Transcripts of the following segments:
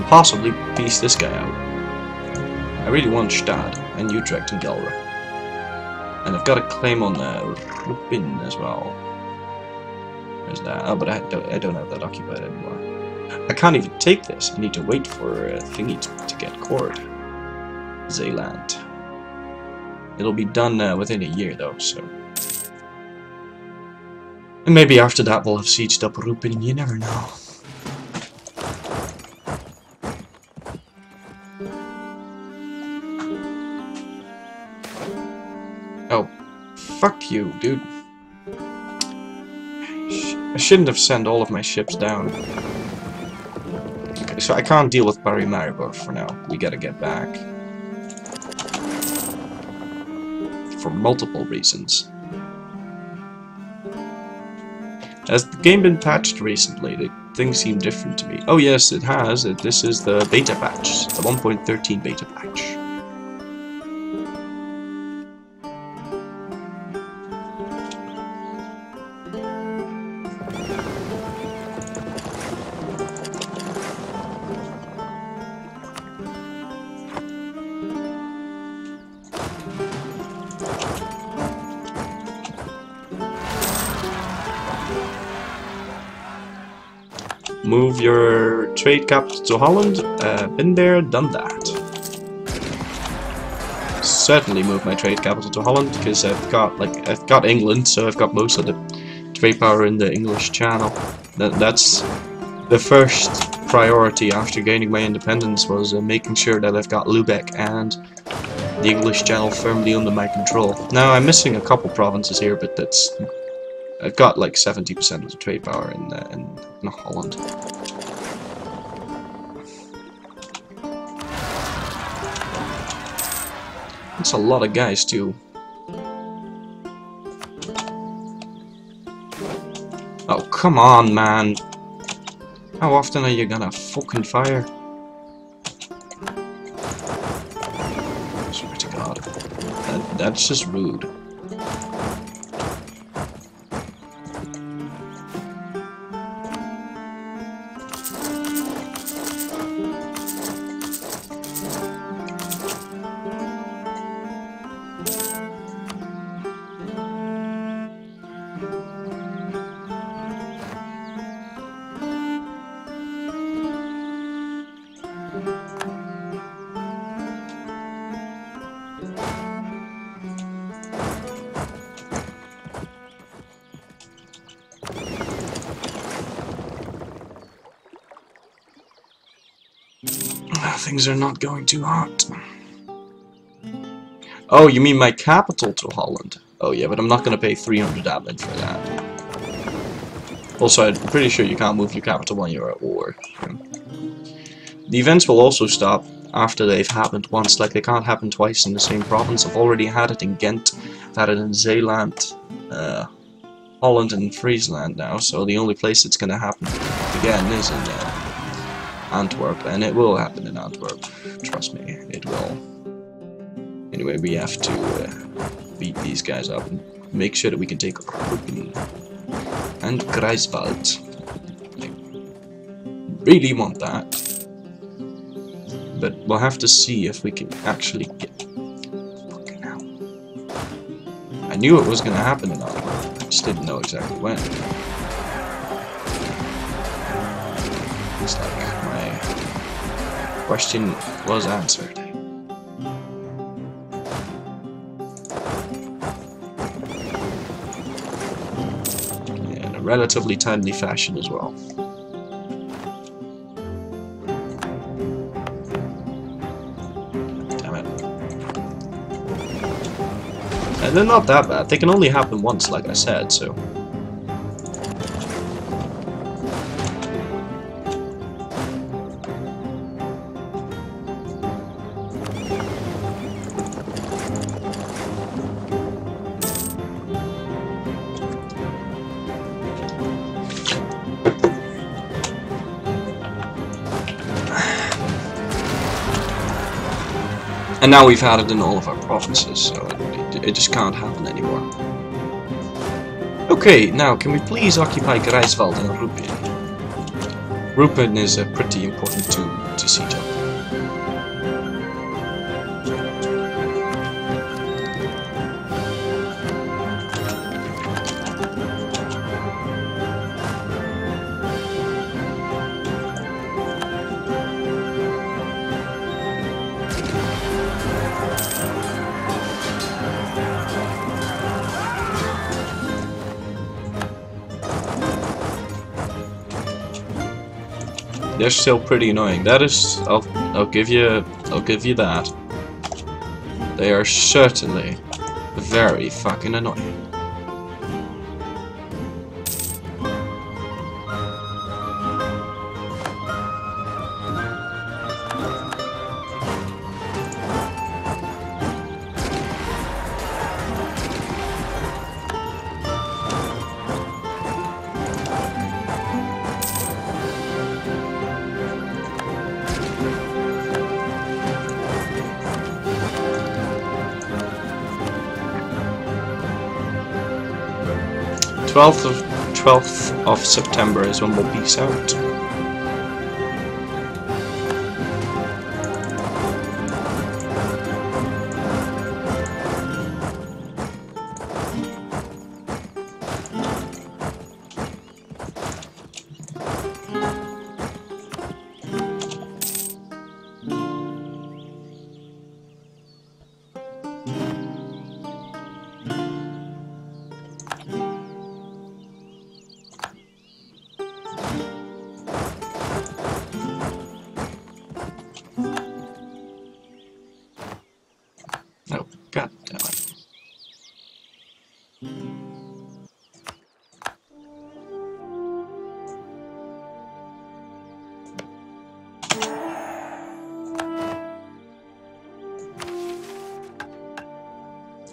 possibly piece this guy out. I really want Stad and Utrecht and Gelre. And I've got a claim on Rupin as well. There's that. Oh, but I don't have that occupied anymore. I can't even take this. I need to wait for thingy to get cored. Zeeland. It'll be done within a year though, so. And maybe after that we'll have sieged up Rupin, you never know. Oh, fuck you, dude. I shouldn't have sent all of my ships down. Okay, so I can't deal with Barry Maribor for now. We gotta get back. For multiple reasons. Has the game been patched recently? Things seem different to me. Oh yes, it has. This is the beta patch. The 1.13 beta patch. Move your trade capital to Holland. Been there, done that. Certainly move my trade capital to Holland because I've got England, so I've got most of the trade power in the English Channel. That's the first priority after gaining my independence, was making sure that I've got Lubeck and the English Channel firmly under my control. Now I'm missing a couple provinces here, but that's. I've got like 70% of the trade power in Holland. That's a lot of guys too. Oh, come on, man. How often are you gonna fucking fire? I swear to God. That's just rude. Things are not going too hot. Oh, you mean my capital to Holland? Oh yeah, but I'm not going to pay 300 admin for that. Also, I'm pretty sure you can't move your capital when you're at war. The events will also stop after they've happened once, like they can't happen twice in the same province. I've already had it in Ghent, I've had it in Zeeland, Holland and Friesland now, so the only place it's going to happen again is in Antwerp, and it will happen in Antwerp. Trust me, it will. Anyway, we have to beat these guys up and make sure that we can take Rupin and Greifswald. I really want that, but we'll have to see if we can actually get. Fucking hell! I knew it was going to happen in Antwerp. I just didn't know exactly when. Looks like my question was answered. In a relatively timely fashion as well. Damn it. And they're not that bad. They can only happen once, like I said, so. And now we've had it in all of our provinces, so it just can't happen anymore. Okay, now can we please occupy Greifswald and Rupin? Rupin is a pretty important tool to siege up. 'They're still pretty annoying. That is, I'll give you that. They are certainly very fucking annoying. The 12th of September is when we'll peace out. Oh, god damn it.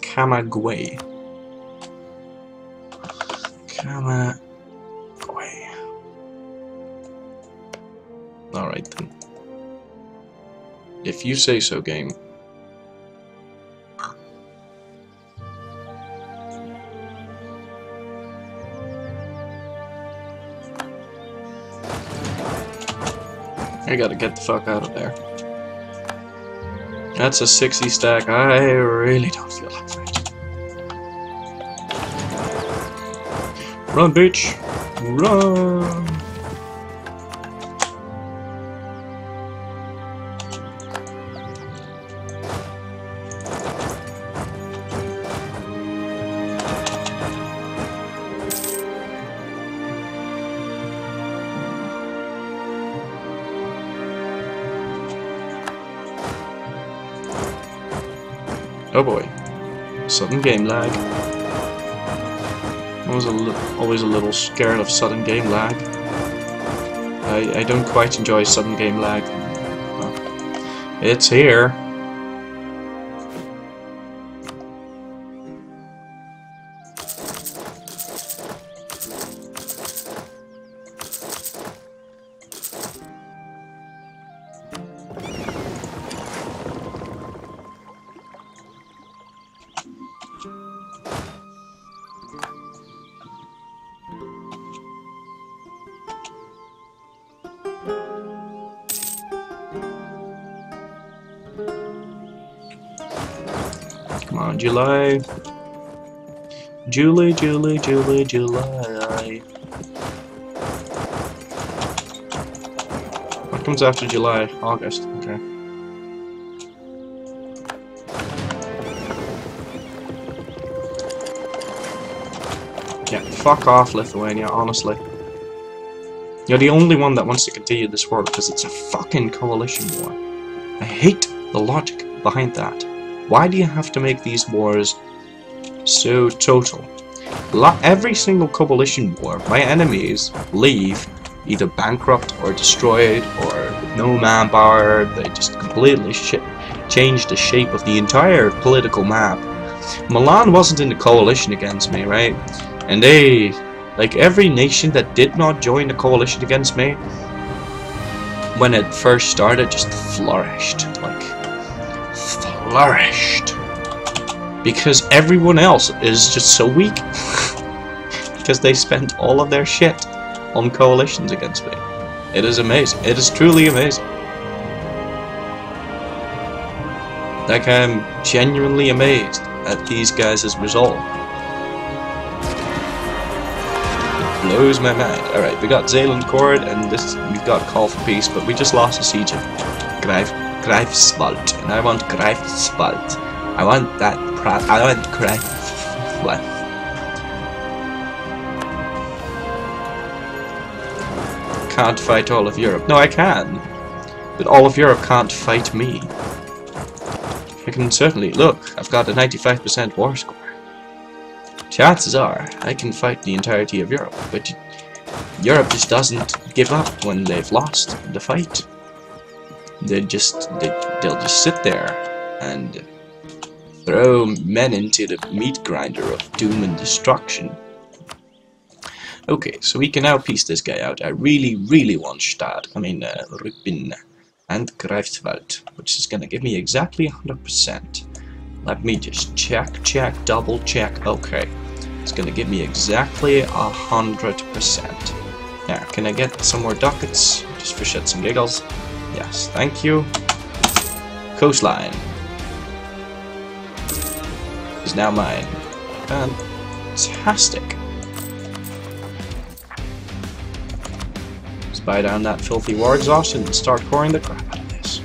Camagüey. Alright then. If you say so, game. I gotta get the fuck out of there. That's a 60 stack. I really don't feel like fighting. Run, bitch! Run! Oh boy, sudden game lag. I was always a little scared of sudden game lag. I don't quite enjoy sudden game lag. Well, it's here. Come on, July. Julie. What comes after July? August. Okay. Yeah, fuck off, Lithuania, honestly. You're the only one that wants to continue this war because it's a fucking coalition war. I hate the logic behind that. Why do you have to make these wars so total? Every single coalition war, my enemies leave either bankrupt or destroyed or with no manpower. They just completely change the shape of the entire political map. Milan wasn't in the coalition against me, right? And they, like every nation that did not join the coalition against me, when it first started, just flourished. Flourished. Because everyone else is just so weak. Because they spent all of their shit on coalitions against me. It is amazing. It is truly amazing. Like, I'm genuinely amazed at these guys' resolve. It blows my mind. Alright, we got Zealand Court, and we've got Call for Peace, but we just lost the siege of Greifswald, and I want Greifswald. I want that. I want Greifswald. Can't fight all of Europe. No, I can, but all of Europe can't fight me. I can certainly look. I've got a 95% war score. Chances are I can fight the entirety of Europe, but Europe just doesn't give up when they've lost the fight. They'll just sit there and throw men into the meat grinder of doom and destruction. Okay, so we can now piece this guy out. I really, really want Rüppen and Greifswald, which is gonna give me exactly 100%. Let me just check, double check. Okay, it's gonna give me exactly 100%. Now, can I get some more ducats, just for shits and giggles? Yes, thank you. Coastline is now mine. Fantastic. Let's buy down that filthy war exhaustion and start coring the crap out of this.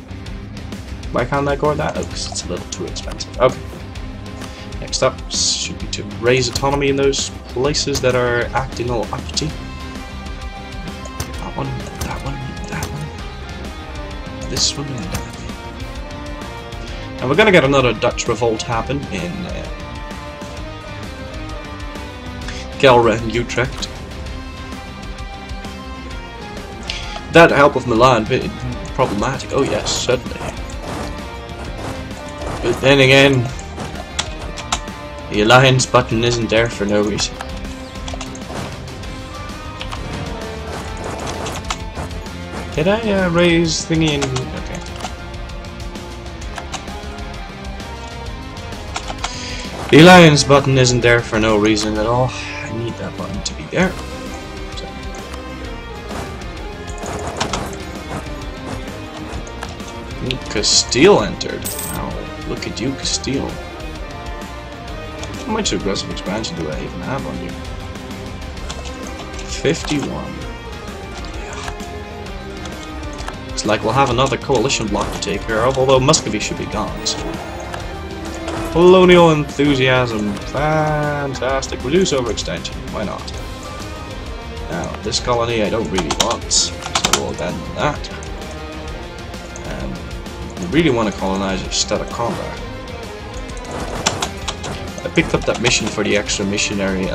Why can't I core that? Oh, because it's a little too expensive. Okay. Next up should be to raise autonomy in those places that are acting all uppity. That one, that one, that one. This one and that one. And we're gonna get another Dutch revolt happen in Gelre and Utrecht. That help of Milan, but problematic. Oh yes, certainly. But then again, the alliance button isn't there for no reason. Did I raise thingy in? Okay. The alliance button isn't there for no reason at all. I need that button to be there. Castile entered. Wow, look at you, Castile. How much aggressive expansion do I even have on you? 51. Yeah. Looks like we'll have another coalition block to take care of, although Muscovy should be gone. So. Colonial enthusiasm. Fantastic. Reduce overextension. Why not? Now, this colony I don't really want, so we'll abandon that. We really want to colonize Stadaconda. I picked up that mission for the extra missionary,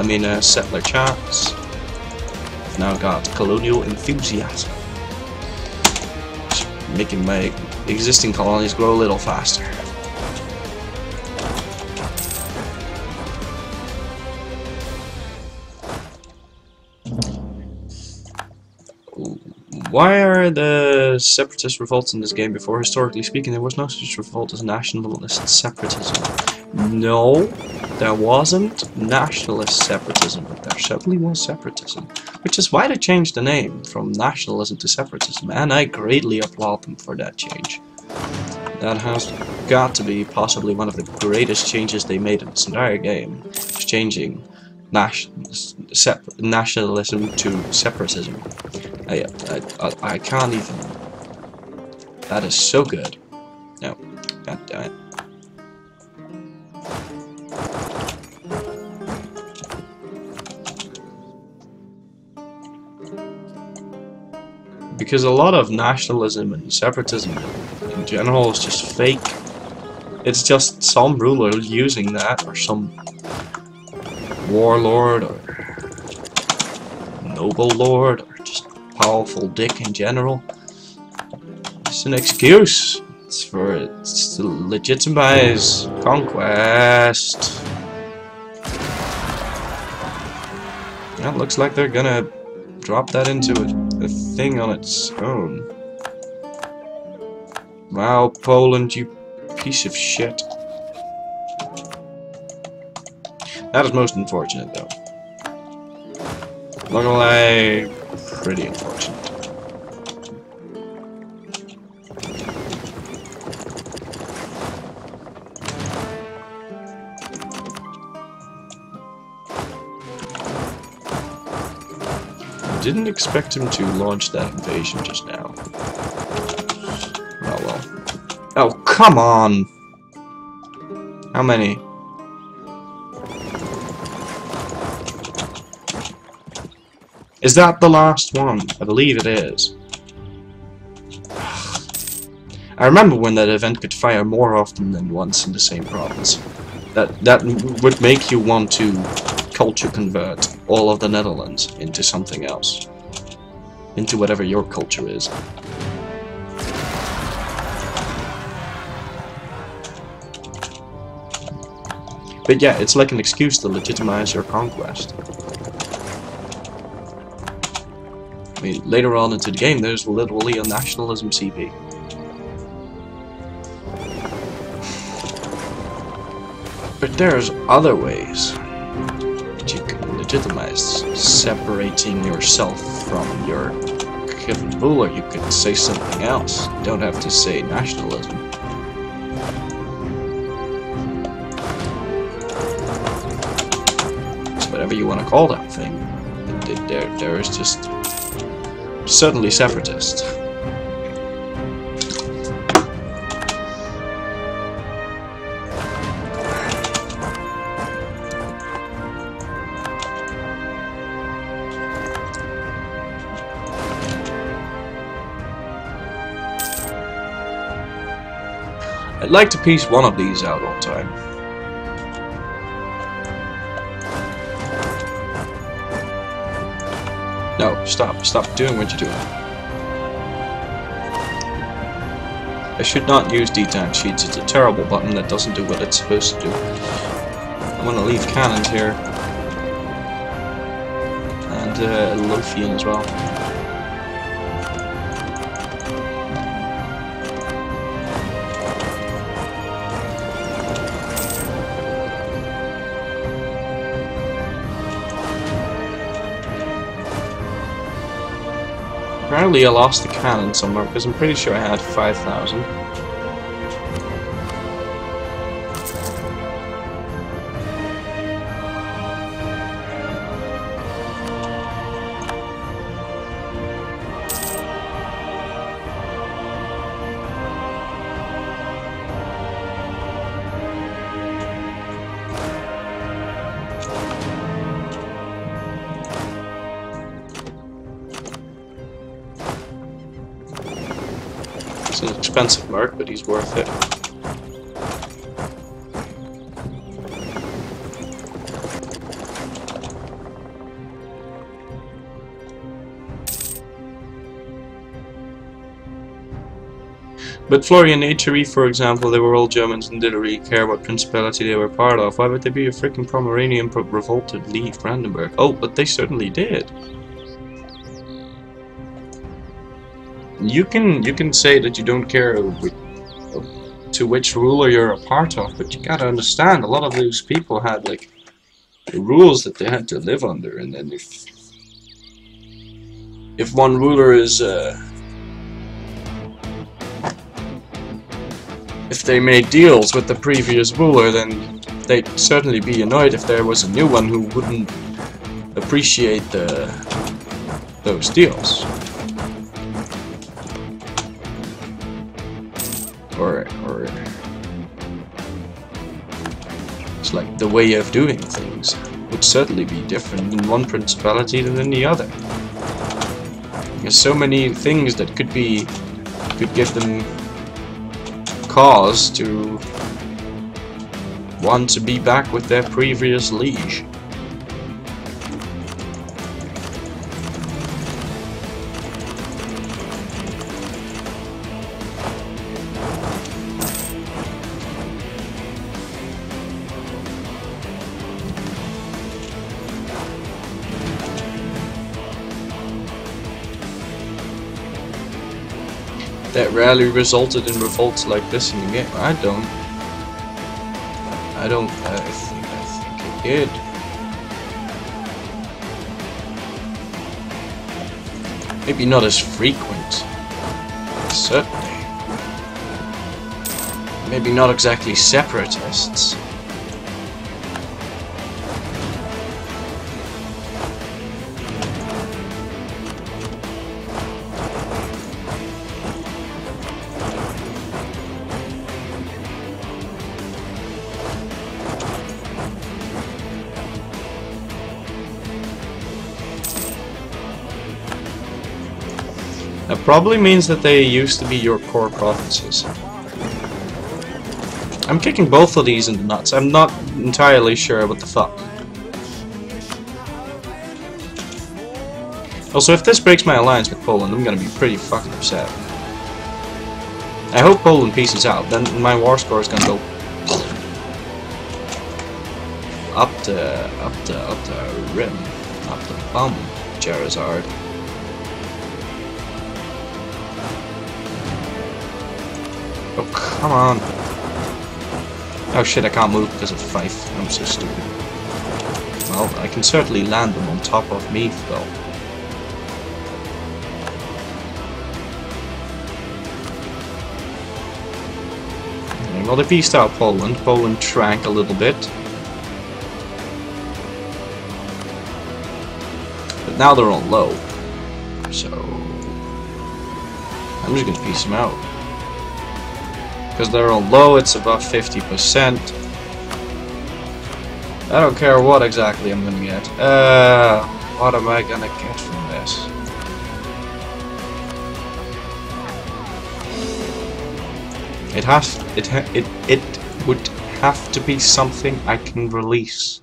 settler chance. I've now got colonial enthusiasm. Just making my existing colonies grow a little faster. Why are the separatist revolts in this game before? Historically speaking, there was no such revolt as nationalist separatism. No, there wasn't nationalist separatism, but there certainly was separatism. Which is why they changed the name from nationalism to separatism, and I greatly applaud them for that change. That has got to be possibly one of the greatest changes they made in this entire game. It's changing nationalism to separatism. I can't even. That is so good. No, god damn it. Because a lot of nationalism and separatism in general is just fake. It's just some ruler using that, or some warlord, or noble lord, or just powerful dick in general. It's an excuse. It's to legitimize conquest. That looks like they're gonna drop that into a thing on its own. Wow, Poland, you piece of shit. That is most unfortunate, though. Not gonna lie, pretty unfortunate. didn't expect him to launch that invasion just now. Oh well. Oh, come on! How many? Is that the last one? I believe it is. I remember when that event could fire more often than once in the same province. That would make you want to culture convert all of the Netherlands into something else. Into whatever your culture is. But yeah, it's like an excuse to legitimize your conquest. I mean, later on into the game, there's literally a nationalism CP. But there's other ways that you can legitimize separating yourself from your given ruler. You could say something else. You don't have to say nationalism. It's whatever you want to call that thing. There is just certainly separatist. I'd like to piece one of these out on time. No, stop doing what you're doing. I should not use D-tank sheets, it's a terrible button that doesn't do what it's supposed to do. I'm gonna leave cannons here. And Lothian as well. Apparently I lost the cannon somewhere because I'm pretty sure I had 5,000. It's an expensive merc, but he's worth it. But Florian Nature, for example, they were all Germans and didn't really care what principality they were part of. Why would they be a freaking Pomeranian revolt to leave Brandenburg? Oh, but they certainly did. You can say that you don't care to which ruler you're a part of, but you gotta understand a lot of those people had like rules that they had to live under, and then if one ruler is if they made deals with the previous ruler, then they'd certainly be annoyed if there was a new one who wouldn't appreciate those deals. Or it's like the way of doing things would certainly be different in one principality than in the other. There's so many things that could give them cause to want to be back with their previous liege. That rarely resulted in revolts like this in the game. I think it did. Maybe not as frequent. Certainly. Maybe not exactly separatists. That probably means that they used to be your core provinces. I'm kicking both of these in the nuts. I'm not entirely sure what the fuck. Also, if this breaks my alliance with Poland, I'm gonna be pretty fucking upset. I hope Poland pieces out, then my war score is gonna go up the rim, up the bum, Charizard. Oh, come on. Oh shit, I can't move because of Fife. I'm so stupid. Well, I can certainly land them on top of me, though. Well, they pieced out Poland. Poland shrank a little bit. But now they're on low. So I'm just gonna piece them out. Because they're on low, it's above 50%. I don't care what exactly I'm gonna get. What am I gonna get from this? It would have to be something I can release.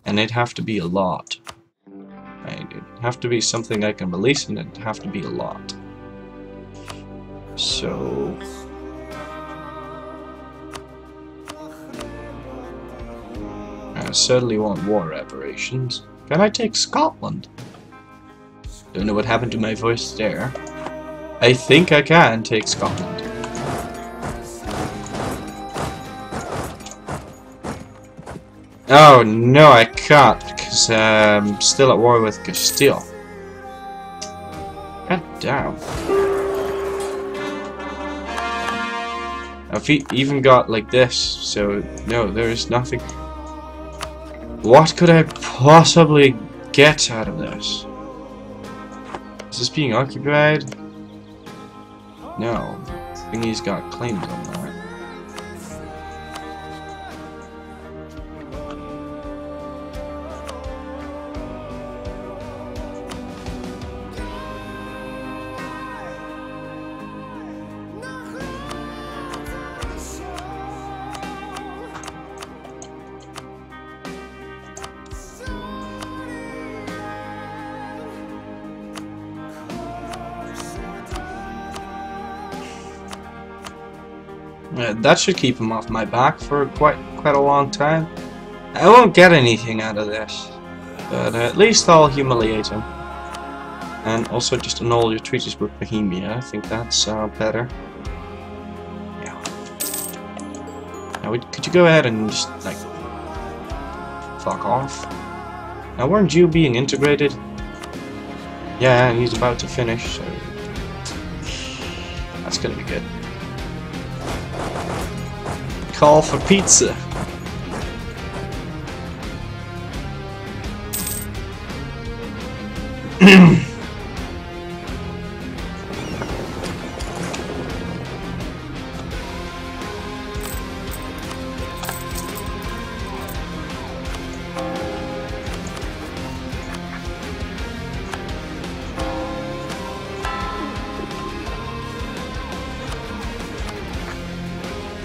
And it'd have to be a lot. It'd have to be something I can release, and it'd have to be a lot. So I certainly want war reparations. Can I take Scotland? Don't know what happened to my voice there. I think I can take Scotland. Oh no, I can't, because I'm still at war with Castile. God damn. I've even got like this, so no, there is nothing. What could I possibly get out of this? Is this being occupied? No. I think he's got claims on that. That should keep him off my back for quite a long time. I won't get anything out of this, but at least I'll humiliate him. And also just annul your treaties with Bohemia. I think that's better. Yeah. Now, could you go ahead and just, like, fuck off? Now, weren't you being integrated? Yeah, and he's about to finish, so that's gonna be good. Call for pizza.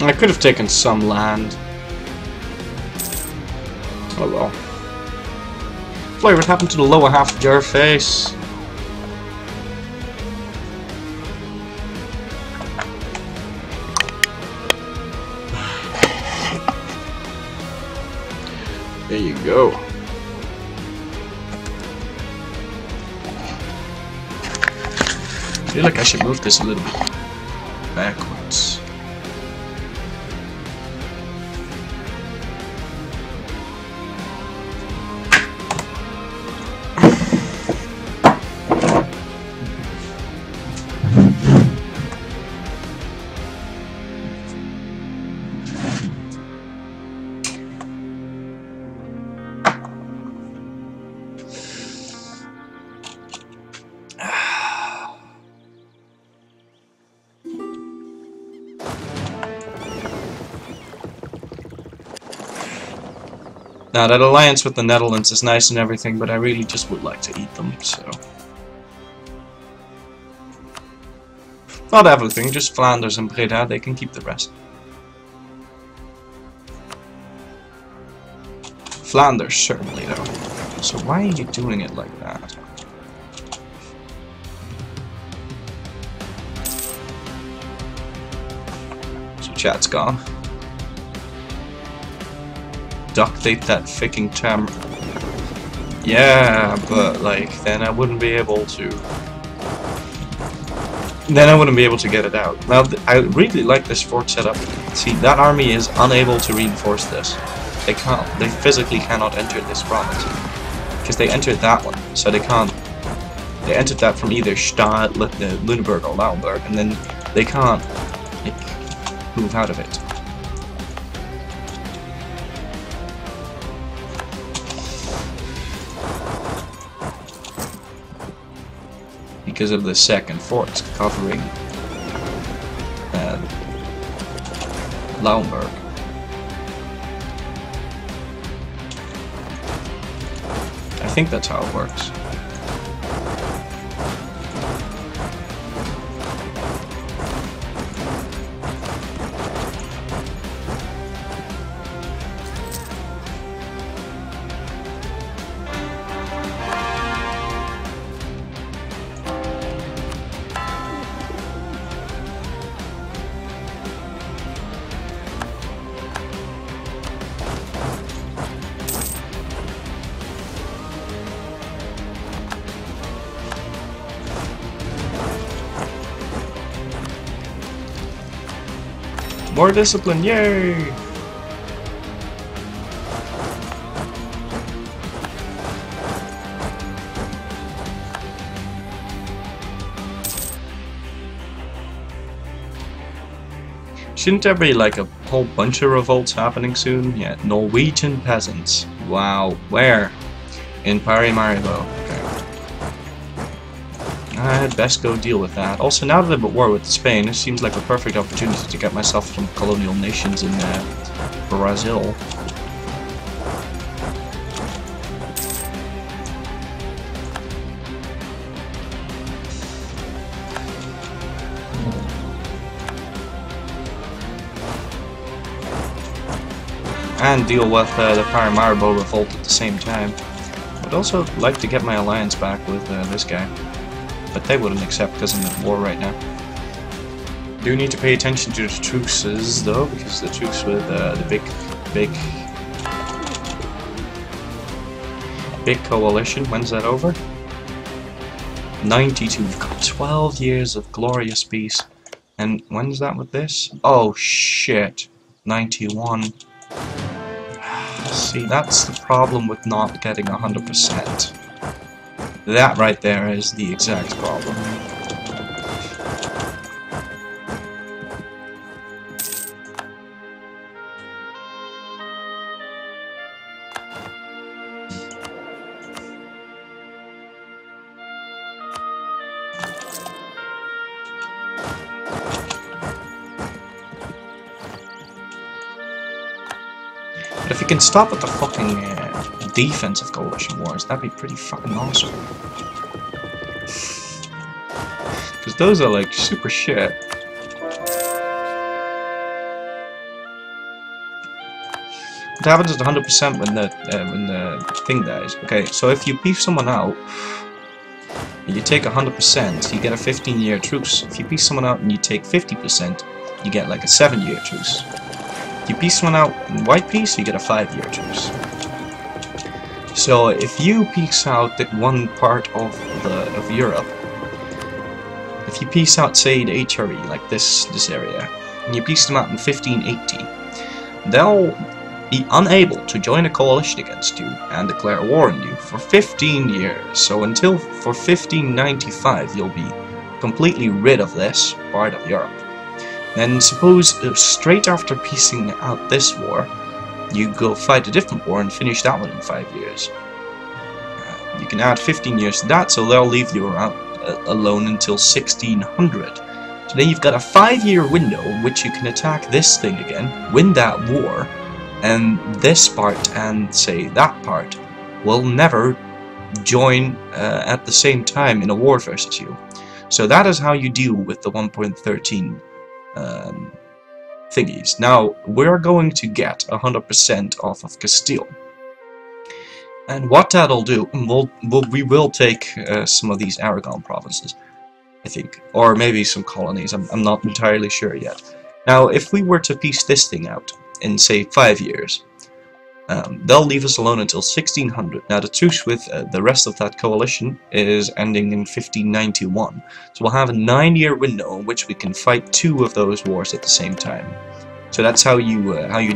I could have taken some land. Oh well. Flurry, what happened to the lower half of your face? There you go. I feel like I should move this a little bit backwards. Now, that alliance with the Netherlands is nice and everything, but I really just would like to eat them, so... Not everything, just Flanders and Breda, they can keep the rest. Flanders, certainly, though. So why are you doing it like that? So chat's gone. Duct tape that freaking term. Yeah, but like, then I wouldn't be able to... Then I wouldn't be able to get it out. Now, I really like this fort setup. See, that army is unable to reinforce this. They can't. They physically cannot enter this province because they entered that one, so they can't. They entered that from either Lüneburg or Lauenburg, and then they can't move out of it. Because of the second fort covering Lauenburg. I think that's how it works. More discipline, yay! Shouldn't there be like a whole bunch of revolts happening soon? Yeah, Norwegian peasants. Wow, where? In Paramaribo. I'd best go deal with that. Also, now that I'm at war with Spain, it seems like a perfect opportunity to get myself some colonial nations in Brazil. And deal with the Paramaribo revolt at the same time. I'd also like to get my alliance back with this guy. But they wouldn't accept because I'm at war right now. Do need to pay attention to the truces though, because the truce with the big coalition, when's that over? 92, we've got 12 years of glorious peace. And when's that with this? Oh shit, 91. See, that's the problem with not getting 100%. That right there is the exact problem. But if you can stop at the fucking defensive coalition wars, that'd be pretty fucking awesome. Because those are like super shit. What happens is 100% when the thing dies. Okay, so if you beef someone out, and you take 100%, you get a 15-year truce. If you beef someone out and you take 50%, you get like a 7-year truce. If you beef someone out in white peace, you get a 5-year truce. So if you peace out that one part of Europe, if you peace out, say, the HRE, like this area, and you peace them out in 1580, they'll be unable to join a coalition against you and declare war on you for 15 years. So until for 1595, you'll be completely rid of this part of Europe. Then suppose straight after piecing out this war, you go fight a different war and finish that one in 5 years. You can add 15 years to that, so they'll leave you around alone until 1600. So then you've got a 5-year window in which you can attack this thing again, win that war, and this part and, say, that part will never join at the same time in a war versus you. So that is how you deal with the 1.13 thingies. Now, we're going to get 100% off of Castile. And what that'll do, we will take some of these Aragon provinces, I think. Or maybe some colonies, I'm not entirely sure yet. Now, if we were to piece this thing out in, say, 5 years, they'll leave us alone until 1600. Now, the truce with the rest of that coalition is ending in 1591. So we'll have a 9-year window in which we can fight 2 of those wars at the same time. So that's how you